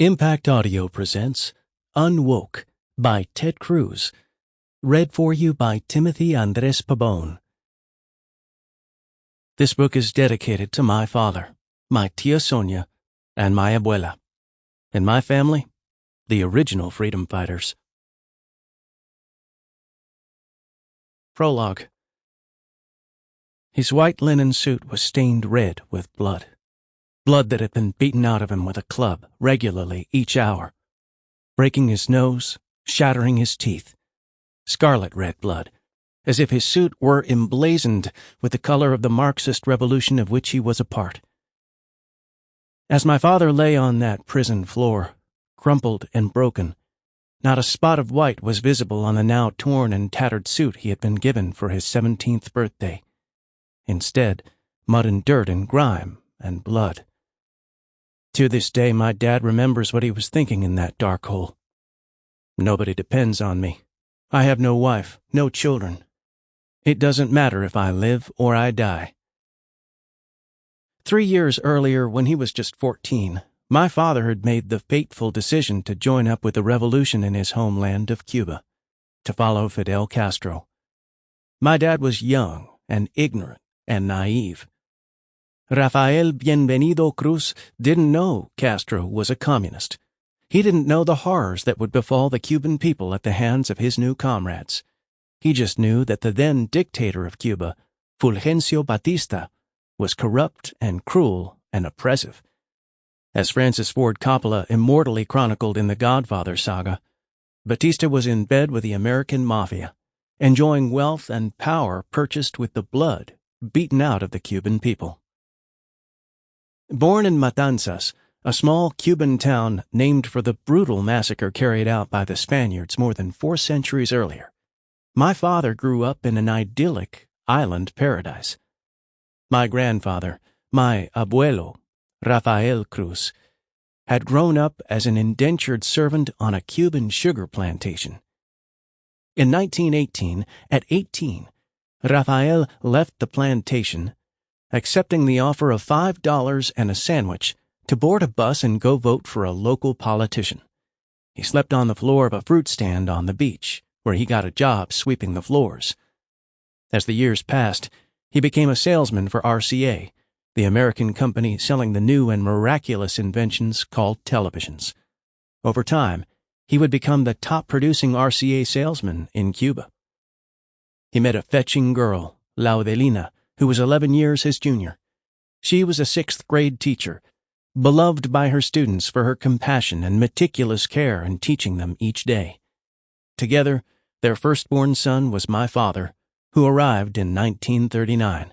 Impact Audio presents Unwoke by Ted Cruz, read for you by Timothy Andrés Pabon. This book is dedicated to my father, my tia Sonia, and my abuela. In my family, the original freedom fighters. Prologue. His white linen suit was stained red with blood. Blood that had been beaten out of him with a club regularly each hour, breaking his nose, shattering his teeth. Scarlet red blood, as if his suit were emblazoned with the color of the Marxist revolution of which he was a part. As my father lay on that prison floor, crumpled and broken, not a spot of white was visible on the now torn and tattered suit he had been given for his 17th birthday. Instead, mud and dirt and grime and blood. To this day, my dad remembers what he was thinking in that dark hole. Nobody depends on me. I have no wife, no children. It doesn't matter if I live or I die. 3 years earlier, when he was just 14, my father had made the fateful decision to join up with the revolution in his homeland of Cuba, to follow Fidel Castro. My dad was young and ignorant and naive. Rafael Bienvenido Cruz didn't know Castro was a communist. He didn't know the horrors that would befall the Cuban people at the hands of his new comrades. He just knew that the then dictator of Cuba, Fulgencio Batista, was corrupt and cruel and oppressive. As Francis Ford Coppola immortally chronicled in the Godfather saga, Batista was in bed with the American mafia, enjoying wealth and power purchased with the blood beaten out of the Cuban people. Born in Matanzas, a small Cuban town named for the brutal massacre carried out by the Spaniards more than 4 centuries earlier, my father grew up in an idyllic island paradise. My grandfather, my abuelo, Rafael Cruz, had grown up as an indentured servant on a Cuban sugar plantation. In 1918, at 18, Rafael left the plantation, accepting the offer of $5 and a sandwich to board a bus and go vote for a local politician. He slept on the floor of a fruit stand on the beach, where he got a job sweeping the floors. As the years passed, he became a salesman for RCA, the American company selling the new and miraculous inventions called televisions. Over time, he would become the top-producing RCA salesman in Cuba. He met a fetching girl, Laudelina, who was 11 years his junior. She was a 6th-grade teacher, beloved by her students for her compassion and meticulous care in teaching them each day. Together, their firstborn son was my father, who arrived in 1939.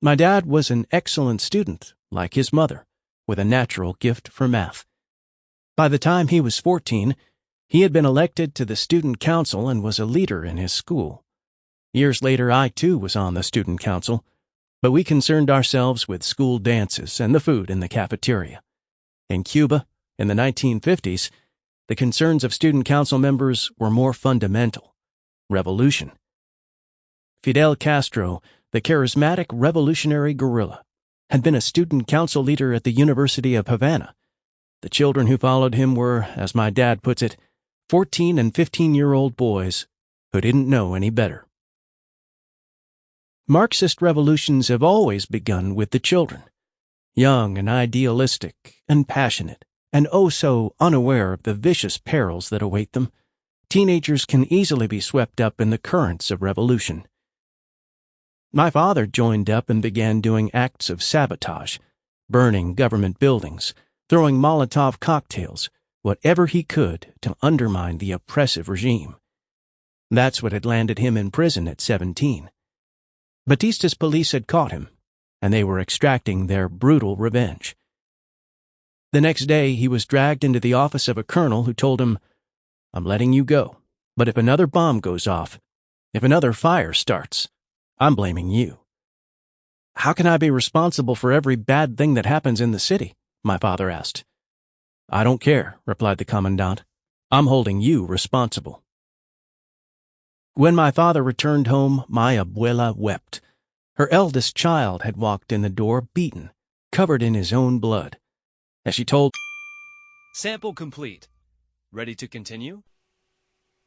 My dad was an excellent student, like his mother, with a natural gift for math. By the time he was 14, he had been elected to the student council and was a leader in his school. Years later, I too was on the student council, but we concerned ourselves with school dances and the food in the cafeteria. In Cuba, in the 1950s, the concerns of student council members were more fundamental: revolution. Fidel Castro, the charismatic revolutionary guerrilla, had been a student council leader at the University of Havana. The children who followed him were, as my dad puts it, 14 and 15-year-old boys who didn't know any better. Marxist revolutions have always begun with the children, young and idealistic and passionate, and oh so unaware of the vicious perils that await them. Teenagers can easily be swept up in the currents of revolution. My father joined up and began doing acts of sabotage, burning government buildings, throwing Molotov cocktails, whatever he could to undermine the oppressive regime. That's what had landed him in prison at 17. Batista's police had caught him, and they were extracting their brutal revenge. The next day, he was dragged into the office of a colonel who told him, "I'm letting you go, but if another bomb goes off, if another fire starts, I'm blaming you." "How can I be responsible for every bad thing that happens in the city?" my father asked. "I don't care," replied the commandant. "I'm holding you responsible." When my father returned home, my abuela wept. Her eldest child had walked in the door beaten, covered in his own blood. As she told Sample complete. Ready to continue?